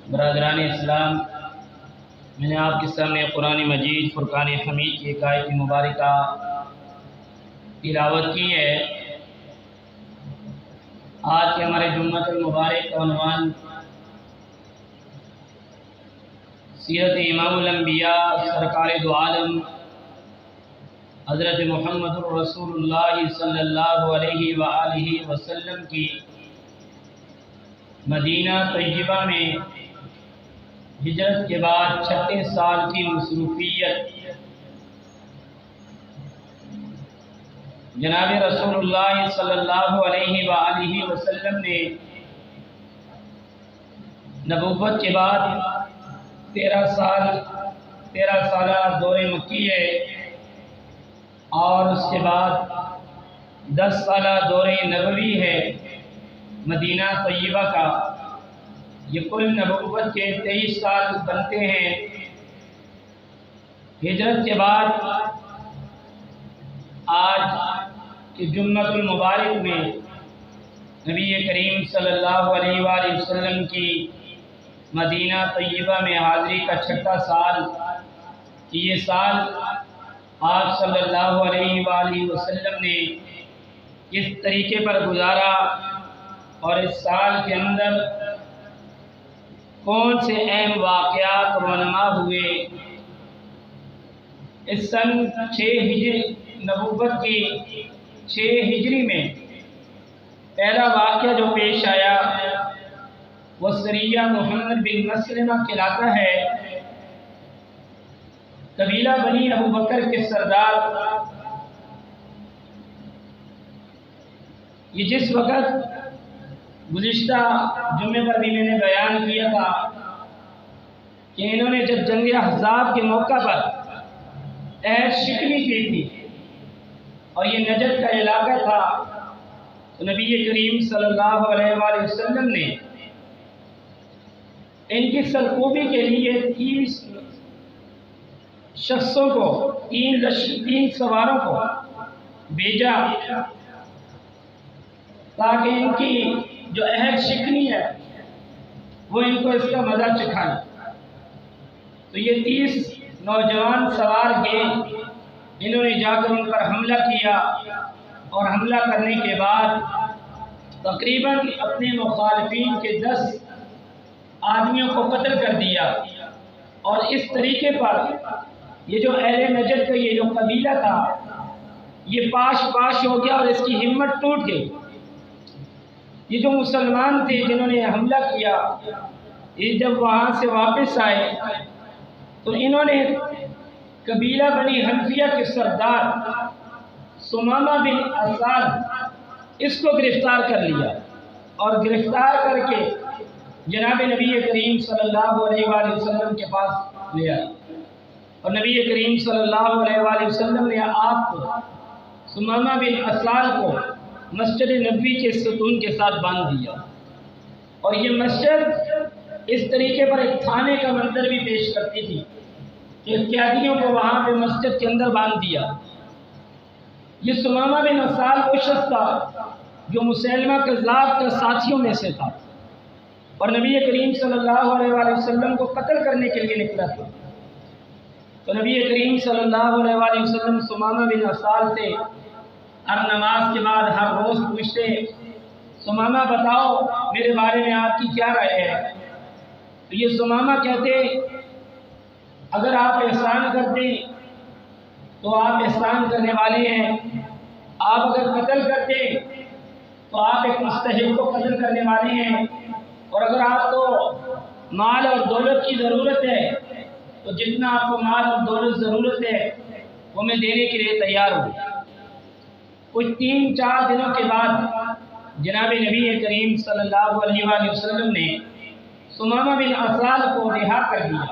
برادران اسلام، میں نے آپ کے سامنے قرآن مجید فرقان حمید کی ایک آیت مبارکہ تلاوت کی ہے۔ آج کے ہمارے جمعہ المبارک کا عنوان سیرت امام الانبیاء سرکار دو عالم حضرت محمد الرسول اللہ صلی اللہ علیہ وآلہ وسلم کی مدینہ طیبہ میں ہجرت کے بعد 36 سال کی مصروفیت۔ جناب رسول اللہ صلی اللہ علیہ وآلہ وسلم نے نبوت کے بعد 13 سالہ دور مکی ہے، اور اس کے بعد 10 سالہ دور نبوی ہے مدینہ طیبہ کا۔ یہ کل نبوت کے 23 سال بنتے ہیں۔ ہجرت کے بعد آج کے جمعہ المبارک میں نبی کریم صلی اللہ علیہ وآلہ وسلم کی مدینہ طیبہ میں حاضری کا 6واں سال، یہ سال آپ صلی اللہ علیہ وآلہ وسلم نے کس طریقے پر گزارا اور اس سال کے اندر کون سے اہم واقعات رونما ہوئے۔ اس سن 6 ہجری نبوت کی 6 ہجری میں پہلا واقعہ جو پیش آیا وہ سریہ محمد بن مسلمہ کہلاتا ہے۔ قبیلہ بنی ابو بکر کے سردار، یہ جس وقت گزشتہ جمعے پر بھی میں نے بیان کیا تھا کہ انہوں نے جب جنگ احزاب کے موقع پر عہد شکنی کی تھی اور یہ نجد کا علاقہ تھا، تو نبی کریم صلی اللہ علیہ وآلہ وسلم نے ان کی سرکوبی کے لیے 30 شخصوں کو 3 سواروں کو بھیجا تاکہ ان کی جو عہد شکنی ہے وہ ان کو اس کا مزہ چکھائیں۔ تو یہ 30 نوجوان سوار گئے، انہوں نے جا کر ان پر حملہ کیا، اور حملہ کرنے کے بعد تقریباً اپنے مخالفین کے 10 آدمیوں کو قتل کر دیا، اور اس طریقے پر یہ جو اہل نجد کا یہ جو قبیلہ تھا یہ پاش ہو گیا اور اس کی ہمت ٹوٹ گئی۔ یہ جو مسلمان تھے جنہوں نے حملہ کیا، یہ جب وہاں سے واپس آئے تو انہوں نے قبیلہ بنی حنفیہ کے سردار ثمامہ بن اسال اس کو گرفتار کر لیا، اور گرفتار کر کے جناب نبی کریم صلی اللہ علیہ وآلہ وسلم کے پاس لے آئے، اور نبی کریم صلی اللہ علیہ وآلہ وسلم نے آپ کو ثمامہ بن اسال کو مسجد نبوی کے ستون کے ساتھ باندھ دیا، اور یہ مسجد اس طریقے پر ایک تھانے کا منظر بھی پیش کرتی تھی کہ قیدیوں کو وہاں پہ مسجد کے اندر باندھ دیا۔ یہ ثمامہ بن اسال وہ شخص تھا جو مسیلمہ کذاب کے ساتھیوں میں سے تھا، اور نبی کریم صلی اللہ علیہ وآلہ وسلم کو قتل کرنے کے لیے نکلا تھا۔ تو نبی کریم صلی اللہ علیہ وآلہ وسلم ثمامہ بن اسال سے ہر نماز کے بعد ہر روز پوچھتے، ثمامہ بتاؤ میرے بارے میں آپ کی کیا رائے ہے؟ تو یہ ثمامہ کہتے، اگر آپ احسان کرتے تو آپ احسان کرنے والے ہیں، آپ اگر قتل کرتے تو آپ ایک مستحق کو قتل کرنے والے ہیں، اور اگر آپ کو مال اور دولت کی ضرورت ہے تو جتنا آپ کو مال اور دولت ضرورت ہے وہ میں دینے کے لیے تیار ہوں۔ کچھ 3-4 دنوں کے بعد جناب نبی کریم صلی اللہ علیہ وآلہ وسلم نے ثمامہ بن اسال کو رہا کر دیا۔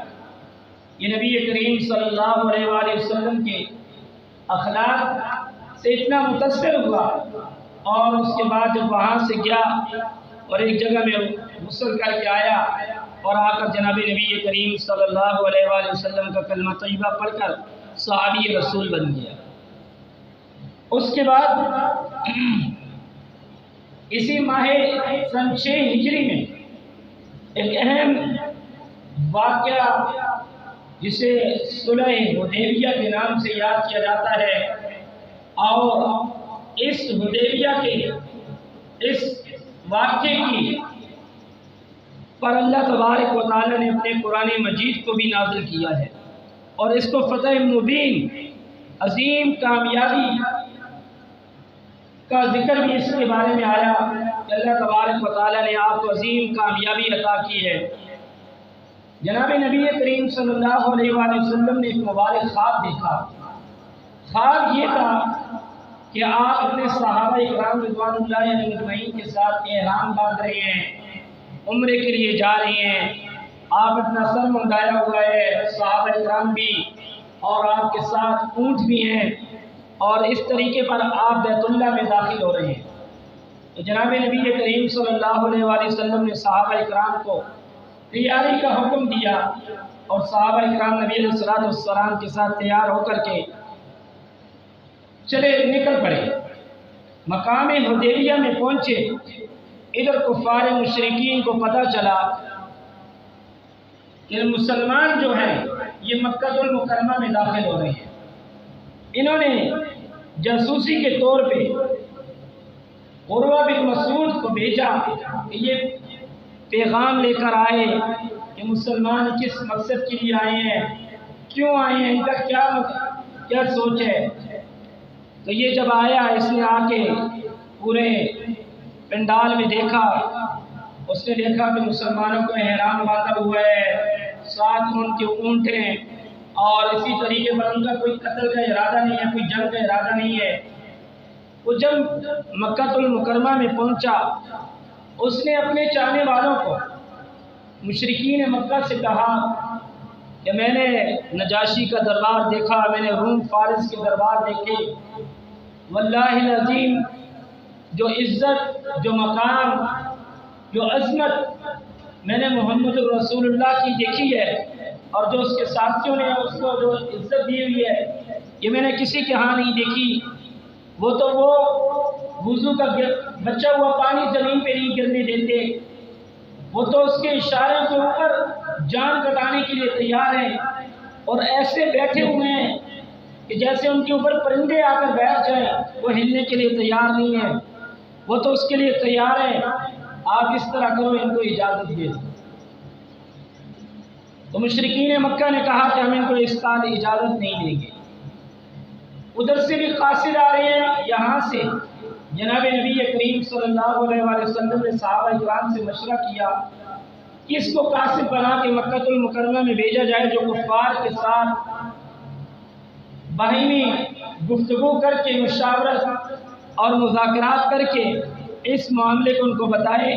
یہ نبی کریم صلی اللہ علیہ وآلہ وسلم کے اخلاق سے اتنا متاثر ہوا، اور اس کے بعد جب وہاں سے گیا اور ایک جگہ میں غسل کر کے آیا، اور آ کر جناب نبی کریم صلی اللہ علیہ وآلہ وسلم کا کلمہ طیبہ پڑھ کر صحابی رسول بن گیا۔ اس کے بعد اسی ماہ سن 6 ہجری میں ایک اہم واقعہ جسے صلح حدیبیہ کے نام سے یاد کیا جاتا ہے، اور اس حدیبیہ کے اس واقعے کی پر اللہ تبارک و تعالی نے اپنے قرآن مجید کو بھی نازل کیا ہے، اور اس کو فتح مبین عظیم کامیابی کا ذکر بھی اس کے بارے میں آیا کہ اللہ تبارک و تعالی نے آپ کو عظیم کامیابی عطا کی ہے۔ جناب نبی کریم صلی اللہ علیہ وآلہ وسلم نے ایک مبارک خواب دیکھا۔ خواب یہ تھا کہ آپ اپنے صحابہ اکرام رضوان اللہ علیہ اجمعین کے ساتھ احرام باندھ رہے ہیں، عمرے کے لیے جا رہے ہیں، آپ اپنا سر منڈایا ہوا ہے، صحابہ اکرام بھی، اور آپ کے ساتھ اونٹ بھی ہیں، اور اس طریقے پر آپ بیت اللہ میں داخل ہو رہے ہیں۔ تو جناب نبی کریم صلی اللہ علیہ وآلہ وسلم نے صحابہ اکرام کو تیاری کا حکم دیا، اور صحابہ اکرام نبی علیہ السلام کے ساتھ تیار ہو کر کے چلے نکل پڑے، مقام حدیبیہ میں پہنچے۔ ادھر کفار مشرکین کو پتہ چلا کہ مسلمان جو ہیں یہ مکہ المکرمہ میں داخل ہو رہے ہیں۔ انہوں نے جاسوسی کے طور پہ عروہ بن مسعود کو بھیجا کہ یہ پیغام لے کر آئے کہ مسلمان کس مقصد کے لیے آئے ہیں، کیوں آئے ہیں، ان کا کیا سوچ ہے۔ تو یہ جب آیا، اس نے آ کے پورے پنڈال میں دیکھا، اس نے دیکھا کہ مسلمانوں کو احرام باندھا ہوا ہے، ساتھ ان کے اونٹ ہیں، اور اسی طریقے پر ان کا کوئی قتل کا ارادہ نہیں ہے، کوئی جنگ کا ارادہ نہیں ہے۔ وہ جب مکہ المکرمہ میں پہنچا، اس نے اپنے چاہنے والوں کو، مشرکین مکہ سے کہا کہ میں نے نجاشی کا دربار دیکھا، میں نے روم فارس کے دربار دیکھے، واللہ العظیم جو عزت، جو مقام، جو عظمت میں نے محمد رسول اللہ کی دیکھی ہے، اور جو اس کے ساتھیوں نے اس کو جو عزت دی ہوئی ہے، یہ میں نے کسی کے ہاں نہیں دیکھی۔ وہ تو وہ وضو کا بچا ہوا پانی زمین پہ نہیں گرنے دیتے، وہ تو اس کے اشارے کے اوپر جان کٹانے کے لیے تیار ہیں، اور ایسے بیٹھے ہوئے ہیں کہ جیسے ان کے اوپر پرندے آ کر بیٹھ جائیں، وہ ہلنے کے لیے تیار نہیں ہیں، وہ تو اس کے لیے تیار ہیں، آپ اس طرح کرو، ان کو اجازت دے دو۔ تو مشرکین مکہ نے کہا کہ ہم ان کو اس سال اجازت نہیں دیں گے۔ ادھر سے بھی قاصد آ رہے ہیں، یہاں سے جناب نبی کریم صلی اللہ علیہ وآلہ وسلم نے صحابہ اکرام سے مشورہ کیا کہ اس کو قاصد بنا کے مکہ المکرمہ میں بھیجا جائے، جو کفار کے ساتھ باہمی گفتگو کر کے، مشاورت اور مذاکرات کر کے اس معاملے کو ان کو بتائے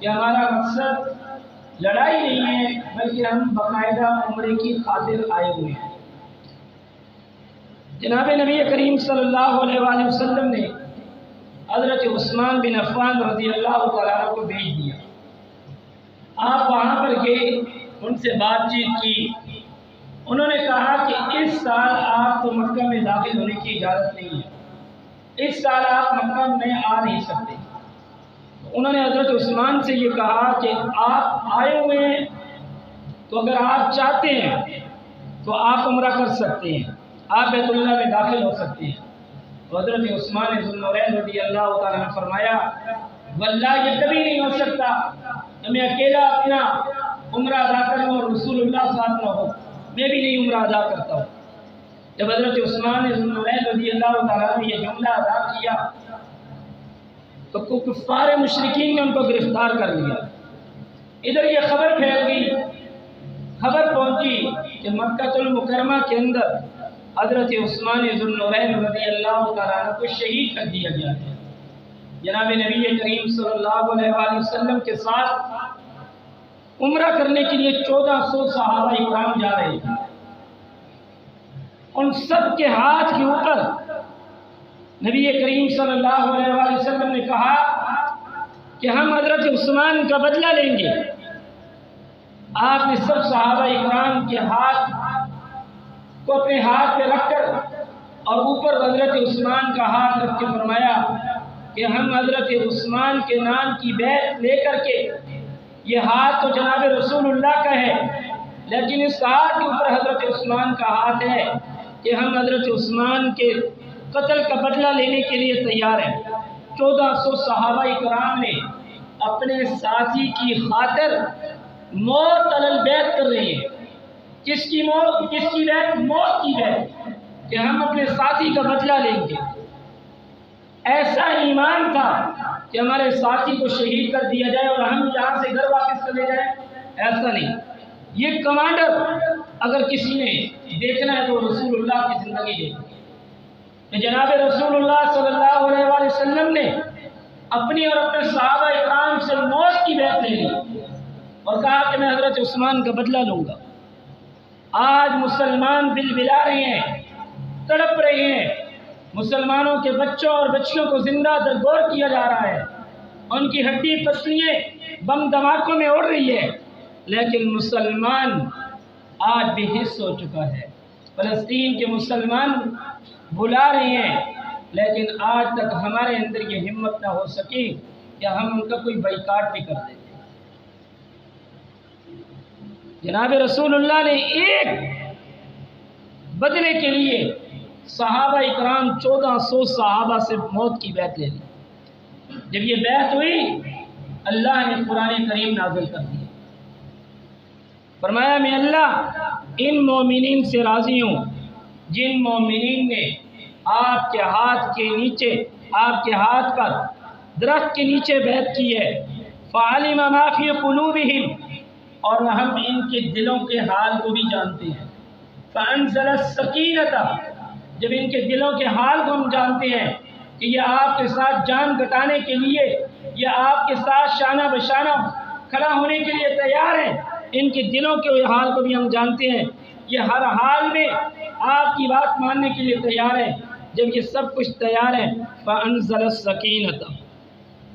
کہ ہمارا مقصد لڑائی نہیں ہے، بلکہ ہم باقاعدہ عمرے کی خاطر آئے ہوئے ہیں۔ جناب نبی کریم صلی اللہ علیہ وآلہ وسلم نے حضرت عثمان بن عفان رضی اللہ تعالیٰ عنہ کو بھیج دیا۔ آپ وہاں پر گئے، ان سے بات چیت کی، انہوں نے کہا کہ اس سال آپ کو مکہ میں داخل ہونے کی اجازت نہیں ہے، اس سال آپ مکہ میں آ نہیں سکتے۔ انہوں نے حضرت عثمان سے یہ کہا کہ آپ آئے ہوئے ہیں، تو اگر آپ چاہتے ہیں تو آپ عمرہ کر سکتے ہیں، آپ بیت اللہ میں داخل ہو سکتے ہیں۔ تو حضرت عثمان ذو النورین رضی اللہ تعالیٰ نے فرمایا، واللہ یہ کبھی نہیں ہو سکتا کہ میں اکیلا اپنا عمرہ ادا کروں اور رسول اللہ ساتھ نہ ہو، میں بھی نہیں عمرہ ادا کرتا ہوں۔ جب حضرت عثمان ذو النورین رضی اللہ تعالیٰ نے یہ جملہ ادا کیا تو کفار مشرکین نے ان کو گرفتار کر لیا۔ ادھر یہ خبر پھیل گئی، خبر پہنچی کہ مکہ المکرمہ کے اندر حضرت عثمان ذو النورین رضی اللہ تعالیٰ عنہ کو شہید کر دیا گیا ہے۔ جناب نبی کریم صلی اللہ علیہ وآلہ وسلم کے ساتھ عمرہ کرنے کے لیے 1400 صحابہ اکرام جا رہے تھے۔ ان سب کے ہاتھ کے اوپر نبی کریم صلی اللہ علیہ وآلہ وسلم نے کہا کہ ہم حضرت عثمان کا بدلہ لیں گے۔ آپ نے سب صحابہ اکرام کے ہاتھ کو اپنے ہاتھ پہ رکھ کر اور اوپر حضرت عثمان کا ہاتھ رکھ کے فرمایا کہ ہم حضرت عثمان کے نام کی بیعت لے کر کے، یہ ہاتھ تو جناب رسول اللہ کا ہے، لیکن اس ہاتھ کے اوپر حضرت عثمان کا ہاتھ ہے کہ ہم حضرت عثمان کے قتل کا بدلہ لینے کے لیے تیار ہیں۔ 1400 صحابہ کرام نے اپنے ساتھی کی خاطر موت علی البیت کر رہے ہیں۔ کس کی موت؟ کس کی بیعت؟ موت کی بیعت، کہ ہم اپنے ساتھی کا بدلہ لیں گے۔ ایسا ایمان تھا کہ ہمارے ساتھی کو شہید کر دیا جائے اور ہم یہاں سے گھر واپس چلے جائیں، ایسا نہیں۔ یہ کمانڈر اگر کسی نے دیکھنا ہے تو رسول اللہ کی زندگی دیکھیں کہ جناب رسول اللہ صلی اللہ علیہ وآلہ وسلم نے اپنی اور اپنے صحابہ اکرام سے موت کی بیعت لے لی اور کہا کہ میں حضرت عثمان کا بدلہ لوں گا۔ آج مسلمان بلبلا رہے ہیں، تڑپ رہے ہیں، مسلمانوں کے بچوں اور بچیوں کو زندہ درگور کیا جا رہا ہے، ان کی ہڈی پسلیاں بم دھماکوں میں اڑ رہی ہے، لیکن مسلمان آج بے حس ہو چکا ہے۔ فلسطین کے مسلمان بلا رہے ہیں، لیکن آج تک ہمارے اندر یہ ہمت نہ ہو سکی کہ ہم ان کا کوئی بائیکاٹ بھی کر دیتے۔ جناب رسول اللہ نے ایک بدلے کے لیے صحابہ اکرام 1400 صحابہ سے موت کی بیعت لے لی۔ جب یہ بیعت ہوئی، اللہ نے قرآن کریم نازل کر دیا، فرمایا میں اللہ ان مومنین سے راضی ہوں جن مومنین نے آپ کے ہاتھ کے نیچے، آپ کے ہاتھ پر درخت کے نیچے بیعت کی ہے۔ فعلم ما فی قلوبہم، اور ہم ان کے دلوں کے حال کو بھی جانتے ہیں۔ فانزل السکینۃ، جب ان کے دلوں کے حال کو ہم جانتے ہیں کہ یہ آپ کے ساتھ جان گٹانے کے لیے، یہ آپ کے ساتھ شانہ بشانہ کھڑا ہونے کے لیے تیار ہیں، ان کے دلوں کے حال کو بھی ہم جانتے ہیں، یہ ہر حال میں آپ کی بات ماننے کے لیے تیار ہیں۔ جب یہ سب کچھ تیار ہے، فانزل السکینۃ،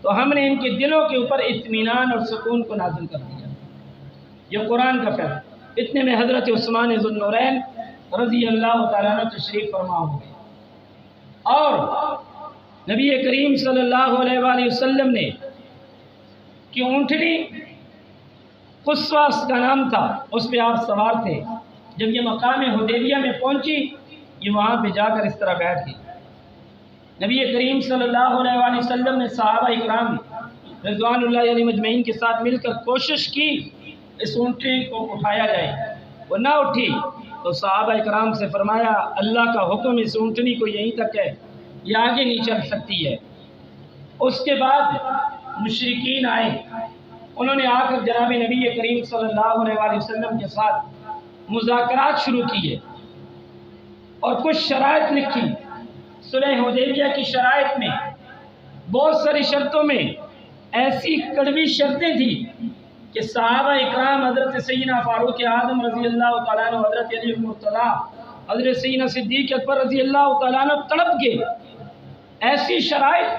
تو ہم نے ان کے دلوں کے اوپر اطمینان اور سکون کو نازل کر دیا۔ یہ قرآن کا فیض۔ اتنے میں حضرت عثمان ذو النورین رضی اللہ تعالیٰ عنہ تشریف فرما ہو گئے اور نبی کریم صلی اللہ علیہ وآلہ وسلم نے کہ اونٹنی قصوہ اس کا نام تھا، اس پہ آپ سوار تھے۔ جب یہ مقام حدیبیہ میں پہنچی، یہ وہاں پہ جا کر اس طرح بیٹھ گئی۔ نبی کریم صلی اللہ علیہ وآلہ وسلم نے صحابہ اکرام رضوان اللہ علیہ مجمعین کے ساتھ مل کر کوشش کی اس اونٹنی کو اٹھایا جائے، وہ نہ اٹھی تو صحابہ اکرام سے فرمایا اللہ کا حکم اس اونٹنی کو یہیں تک ہے، یہ آگے نہیں چل سکتی ہے۔ اس کے بعد مشرکین آئے، انہوں نے آ کر جناب نبی کریم صلی اللہ علیہ وآلہ وسلم کے ساتھ مذاکرات شروع کیے اور کچھ شرائط لکھی۔ صلح حدیبیہ کی شرائط میں بہت ساری شرطوں میں ایسی کڑوی شرطیں تھیں کہ صحابہ اکرام حضرت سیدنا فاروق اعظم رضی اللہ تعالیٰ عنہ، حضرت علی المرتضیٰ، حضرت سیدنا صدیق اکبر رضی اللہ تعالیٰ عنہ تڑپ گئے۔ ایسی شرائط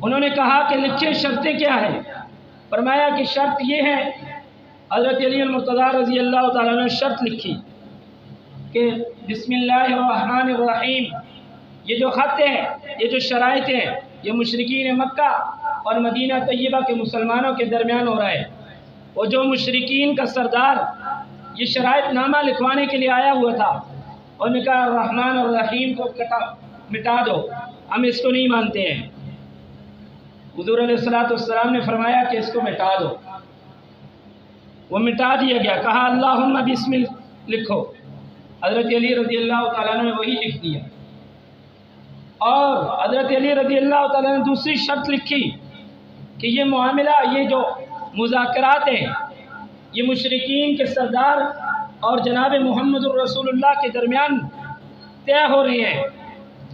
انہوں نے کہا کہ لکھیں شرطیں کیا ہیں؟ فرمایا کہ شرط یہ ہے، حضرت علی المرتضیٰ رضی اللہ تعالیٰ عنہ شرط لکھی کہ بسم اللہ الرحمن الرحیم، یہ جو خط ہے، یہ جو شرائط ہیں، یہ مشرکین مکہ اور مدینہ طیبہ کے مسلمانوں کے درمیان ہو رہا ہے۔ وہ جو مشرکین کا سردار یہ شرائط نامہ لکھوانے کے لیے آیا ہوا تھا، انہوں نے کہا الرحمن الرحیم کو مٹا دو، ہم اس کو نہیں مانتے ہیں۔ حضور علیہ السلام نے فرمایا کہ اس کو مٹا دو، وہ مٹا دیا گیا۔ کہا اللہم بسم لکھو، حضرت علی رضی اللہ تعالیٰ نے وہی لکھ دیا۔ اور حضرت علی رضی اللہ تعالیٰ نے دوسری شرط لکھی کہ یہ معاملہ، یہ جو مذاکرات ہیں، یہ مشرکین کے سردار اور جناب محمد الرسول اللہ کے درمیان طے ہو رہی ہیں۔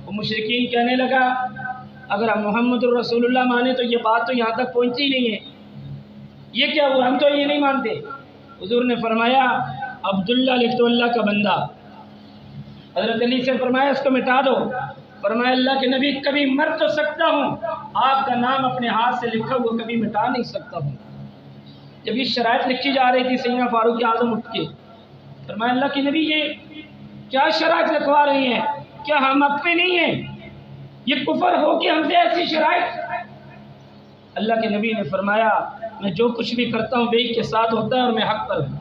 وہ مشرکین کہنے لگا اگر ہم محمد الرسول اللہ مانے تو یہ بات تو یہاں تک پہنچی نہیں ہے، یہ کیا ہوا، ہم تو یہ نہیں مانتے۔ حضور نے فرمایا عبداللہ لکھ دو، اللہ کا بندہ۔ حضرت علی سے فرمایا اس کو مٹا دو۔ فرمایا اللہ کے نبی کبھی مر تو سکتا ہوں، آپ کا نام اپنے ہاتھ سے لکھا ہوا کبھی مٹا نہیں سکتا ہوں۔ جب یہ شرائط لکھی جا رہی تھی، سیدنا فاروق اعظم اٹھ کے فرمایا اللہ کے نبی یہ کیا شرائط لکھوا رہے ہیں، کیا ہم اپنے نہیں ہیں، یہ کفر ہو کہ ہم سے ایسی شرائط؟ اللہ کے نبی نے فرمایا میں جو کچھ بھی کرتا ہوں بے کے ساتھ ہوتا ہے اور میں حق پر ہوں۔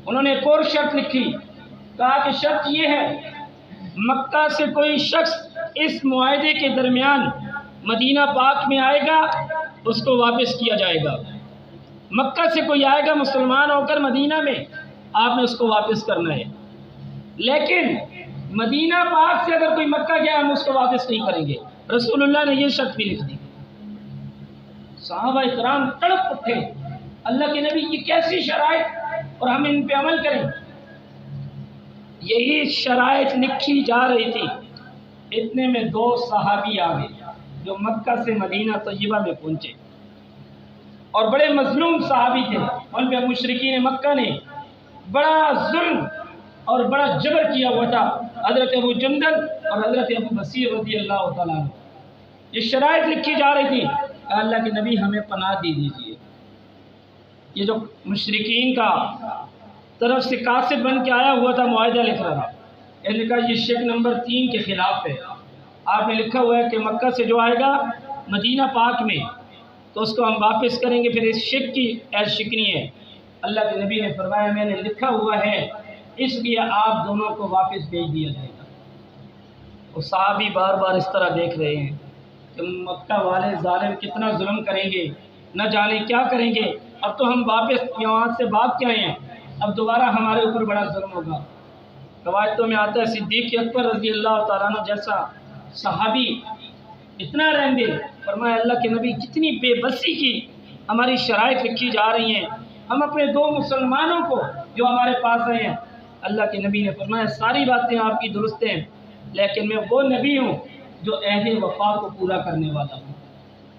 انہوں نے ایک اور شرط لکھی، کہا کہ شرط یہ ہے مکہ سے کوئی شخص اس معاہدے کے درمیان مدینہ پاک میں آئے گا اس کو واپس کیا جائے گا۔ مکہ سے کوئی آئے گا مسلمان ہو کر مدینہ میں، آپ نے اس کو واپس کرنا ہے، لیکن مدینہ پاک سے اگر کوئی مکہ گیا ہم اس کو واپس نہیں کریں گے۔ رسول اللہ نے یہ شرط بھی لکھ دی۔ صحابہ کرام تڑپ اٹھے، اللہ کے نبی یہ کیسی شرائط اور ہم ان پہ عمل کریں؟ یہی شرائط لکھی جا رہی تھی، اتنے میں 2 صحابی آ گئے جو مکہ سے مدینہ طیبہ میں پہنچے اور بڑے مظلوم صحابی تھے، ان پہ مشرکین مکہ نے بڑا ظلم اور بڑا جبر کیا ہوا تھا، حضرت ابو جندل اور حضرت ابو بصیر رضی اللہ تعالیٰ عنہ۔ یہ شرائط لکھی جا رہی تھی کہ اللہ کے نبی ہمیں پناہ دے دیجیے۔ یہ جو مشرکین کا طرف سے قاصد بن کے آیا ہوا تھا معاہدہ لکھ رہا، یہ لکھا یہ شک نمبر 3 کے خلاف ہے۔ آپ نے لکھا ہوا ہے کہ مکہ سے جو آئے گا مدینہ پاک میں تو اس کو ہم واپس کریں گے، پھر اس شک کی ایس شکنی ہے۔ اللہ کے نبی نے فرمایا میں نے لکھا ہوا ہے اس لیے آپ دونوں کو واپس بھیج دیا جائے گا۔ وہ صحابی بار بار اس طرح دیکھ رہے ہیں کہ مکہ والے ظالم کتنا ظلم کریں گے، نہ جانے کیا کریں گے، اب تو ہم واپس یہاں سے بھاگ کے آئے ہیں، اب دوبارہ ہمارے اوپر بڑا ظلم ہوگا۔ روایتوں میں آتا ہے صدیق اکبر رضی اللہ تعالیٰ عنہ جیسا صحابی اتنا رحم دل، فرمایا اللہ کے نبی کتنی بے بسی کی ہماری شرائط لکھی جا رہی ہیں، ہم اپنے 2 مسلمانوں کو جو ہمارے پاس آئے ہیں۔ اللہ کے نبی نے فرمایا ساری باتیں آپ کی درست ہیں، لیکن میں وہ نبی ہوں جو عہد وفا کو پورا کرنے والا ہوں۔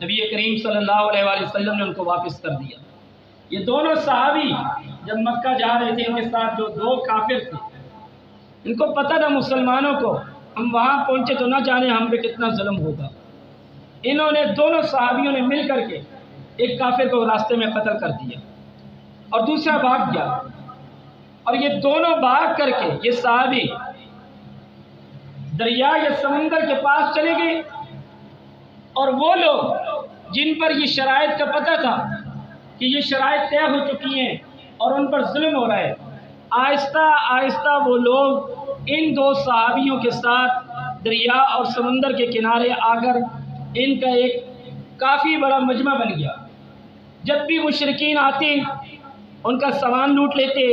نبی کریم صلی اللہ علیہ وآلہ وسلم نے ان کو واپس کر دیا۔ یہ دونوں صحابی جب مکہ جا رہے تھے ان کے ساتھ جو 2 کافر تھے، ان کو پتہ تھا مسلمانوں کو ہم وہاں پہنچے تو نہ جانے ہم پہ کتنا ظلم ہوگا۔ انہوں نے دونوں صحابیوں نے مل کر کے ایک کافر کو راستے میں قتل کر دیا اور دوسرا بھاگ گیا، اور یہ دونوں بھاگ کر کے یہ صحابی دریا یا سمندر کے پاس چلے گئے، اور وہ لوگ جن پر یہ شرائط کا پتہ تھا کہ یہ شرائط طے ہو چکی ہیں اور ان پر ظلم ہو رہا ہے، آہستہ آہستہ وہ لوگ ان 2 صحابیوں کے ساتھ دریا اور سمندر کے کنارے آ کر ان کا ایک کافی بڑا مجمع بن گیا۔ جب بھی مشرکین آتے ان کا سامان لوٹ لیتے،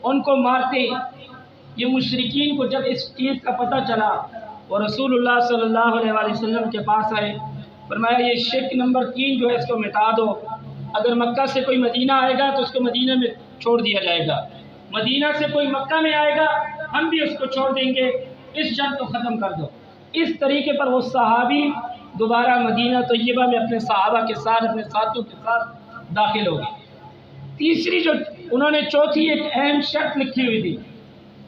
ان کو مارتے۔ یہ مشرکین کو جب اس چیز کا پتہ چلا وہ رسول اللہ صلی اللہ علیہ وآلہ وسلم کے پاس آئے، فرمایا یہ شرک نمبر 3 جو ہے اس کو مٹا دو، اگر مکہ سے کوئی مدینہ آئے گا تو اس کو مدینہ میں چھوڑ دیا جائے گا، مدینہ سے کوئی مکہ میں آئے گا ہم بھی اس کو چھوڑ دیں گے، اس جنگ کو ختم کر دو۔ اس طریقے پر وہ صحابی دوبارہ مدینہ طیبہ میں اپنے صحابہ کے ساتھ اپنے ساتھیوں کے ساتھ داخل ہو گئے۔ تیسری جو انہوں نے چوتھی ایک اہم شرط لکھی ہوئی تھی،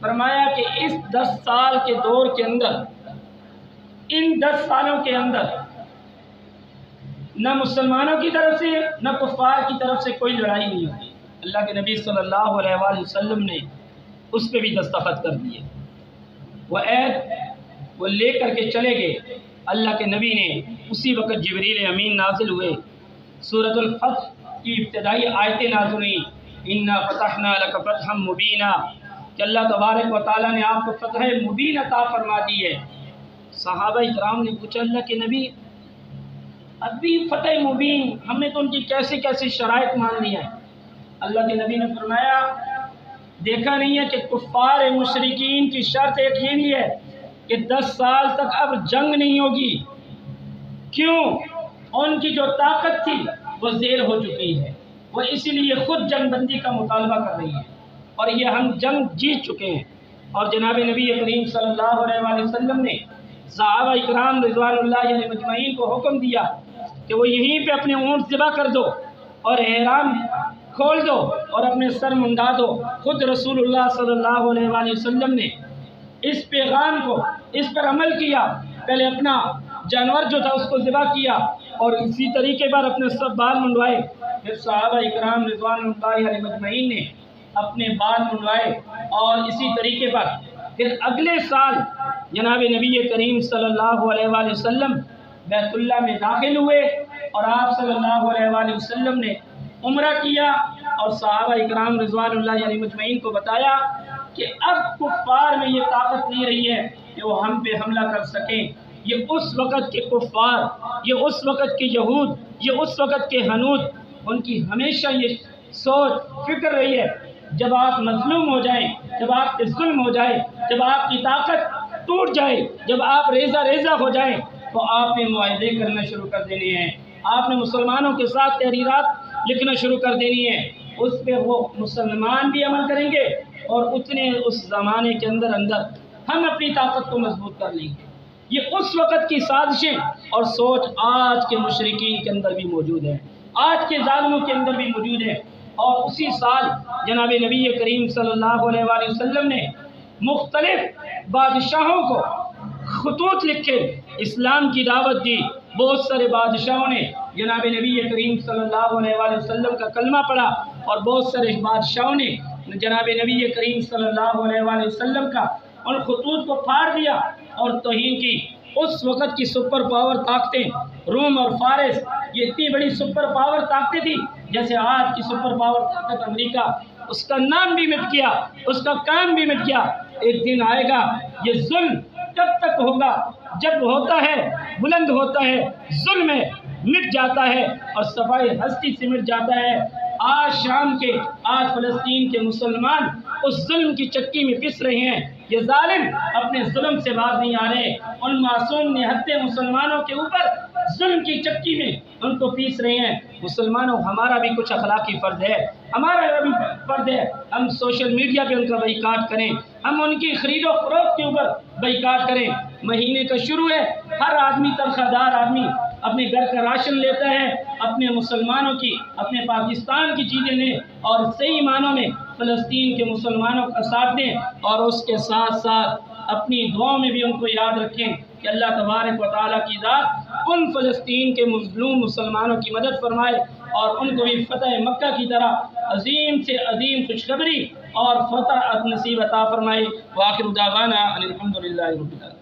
فرمایا کہ اس 10 سال کے دور کے اندر، ان 10 سالوں کے اندر نہ مسلمانوں کی طرف سے نہ کفار کی طرف سے کوئی لڑائی نہیں ہوگی۔ اللہ کے نبی صلی اللہ علیہ وآلہ وسلم نے اس پہ بھی دستخط کر دیے۔ وہ عہد وہ لے کر کے چلے گئے۔ اللہ کے نبی نے اسی وقت جبریل امین نازل ہوئے، سورۃ الفتح کی ابتدائی آیتیں نازل ہوئیں، انا فتحنا لک فتحا مبینا، کہ اللہ تبارک و تعالیٰ نے آپ کو فتح مبین عطا فرما دی ہے۔ صحابہ کرام نے پوچھا اللہ کے نبی ابھی فتح مبین، ہم نے تو ان کی کیسی کیسی شرائط مان لی ہیں۔ اللہ کے نبی نے فرمایا دیکھا نہیں ہے کہ کفار مشرکین کی شرط ایک یہ بھی ہے کہ 10 سال تک اب جنگ نہیں ہوگی، کیوں؟ ان کی جو طاقت تھی وہ زیر ہو چکی ہے، وہ اسی لیے خود جنگ بندی کا مطالبہ کر رہی ہے، اور یہ ہم جنگ جیت چکے ہیں۔ اور جناب نبی کریم صلی اللہ علیہ وآلہ وسلم نے صحابہ اکرام رضوان اللہ علیہ مجمعین کو حکم دیا کہ وہ یہیں پہ اپنے اونٹ ذبح کر دو اور احرام کھول دو اور اپنے سر منڈا دو۔ خود رسول اللہ صلی اللہ علیہ وآلہ وسلم نے اس پیغام کو اس پر عمل کیا، پہلے اپنا جانور جو تھا اس کو ذبح کیا اور اسی طریقے پر اپنے سب بال منڈوائے، پھر صحابہ اکرام رضوان اللہ علیہ مجمعین نے اپنے بال منڈوائے، اور اسی طریقے پر پھر اگلے سال جناب نبی کریم صلی اللہ علیہ وآلہ وسلم بیت اللہ میں داخل ہوئے اور آپ صلی اللہ علیہ وآلہ وسلم نے عمرہ کیا اور صحابہ اکرام رضوان اللہ علیہ مجمعین کو بتایا کہ اب کفار میں یہ طاقت نہیں رہی ہے کہ وہ ہم پہ حملہ کر سکیں. یہ اس وقت کے کفار، یہ اس وقت کے یہود، یہ اس وقت کے ہنود، ان کی ہمیشہ یہ سوچ فکر رہی ہے جب آپ مظلوم ہو جائیں، جب آپ پہ ظلم ہو جائے، جب آپ کی طاقت ٹوٹ جائے، جب آپ ریزہ ریزہ ہو جائیں تو آپ نے معاہدے کرنا شروع کر دینے ہیں، آپ نے مسلمانوں کے ساتھ تحریرات لکھنا شروع کر دینی ہے. اس پہ وہ مسلمان بھی عمل کریں گے اور اتنے اس زمانے کے اندر ہم اپنی طاقت کو مضبوط کر لیں گے. یہ اس وقت کی سازشیں اور سوچ آج کے مشرکین کے اندر بھی موجود ہے، آج کے ظالموں کے اندر بھی موجود ہے. اور اسی سال جناب نبی کریم صلی اللہ علیہ وآلہ وسلم نے مختلف بادشاہوں کو خطوط لکھے، اسلام کی دعوت دی. بہت سارے بادشاہوں نے جناب نبی کریم صلی اللہ علیہ وآلہ وسلم کا کلمہ پڑھا اور بہت سارے بادشاہوں نے جناب نبی کریم صلی اللہ علیہ وآلہ وسلم کا ان خطوط کو پھاڑ دیا اور توہین کی. اس وقت کی سپر پاور طاقتیں روم اور فارس، یہ اتنی بڑی سپر پاور طاقتیں تھی جیسے آج کی سپر پاور طاقت امریکہ. اس کا نام بھی مٹ گیا، اس کا کام بھی مٹ گیا. ایک دن آئے گا یہ ظلم کب تک ہوگا؟ جب ہوتا ہے بلند ہوتا ہے، ظلم ہے مٹ جاتا ہے اور صفائی ہستی سے مٹ جاتا ہے. آج شام کے، آج فلسطین کے مسلمان اس ظلم کی چکی میں پس رہے ہیں. یہ ظالم اپنے ظلم سے باز نہیں آ رہے. ان معصوم نہتے مسلمانوں کے اوپر ظلم کی چکی میں ان کو پیس رہے ہیں. مسلمانوں، ہمارا بھی کچھ اخلاقی فرض ہے، ہمارا بھی فرض ہے ہم سوشل میڈیا پہ ان کا بائیکاٹ کریں، ہم ان کی خرید و فروخت کے اوپر بائیکاٹ کریں. مہینے کا شروع ہے، ہر آدمی تنخواہ دار آدمی اپنے گھر کا راشن لیتا ہے، اپنے مسلمانوں کی، اپنے پاکستان کی چیزیں لیں اور صحیح معنوں میں فلسطین کے مسلمانوں کا ساتھ دیں اور اس کے ساتھ ساتھ اپنی دعاؤں میں بھی ان کو یاد رکھیں کہ اللہ تبارک و تعالیٰ کی ذات ان فلسطین کے مظلوم مسلمانوں کی مدد فرمائے اور ان کو بھی فتح مکہ کی طرح عظیم سے عظیم خوشخبری اور فتح نصیب عطا فرمائے. وآخر دعوانا ان الحمد للہ رب العالمین.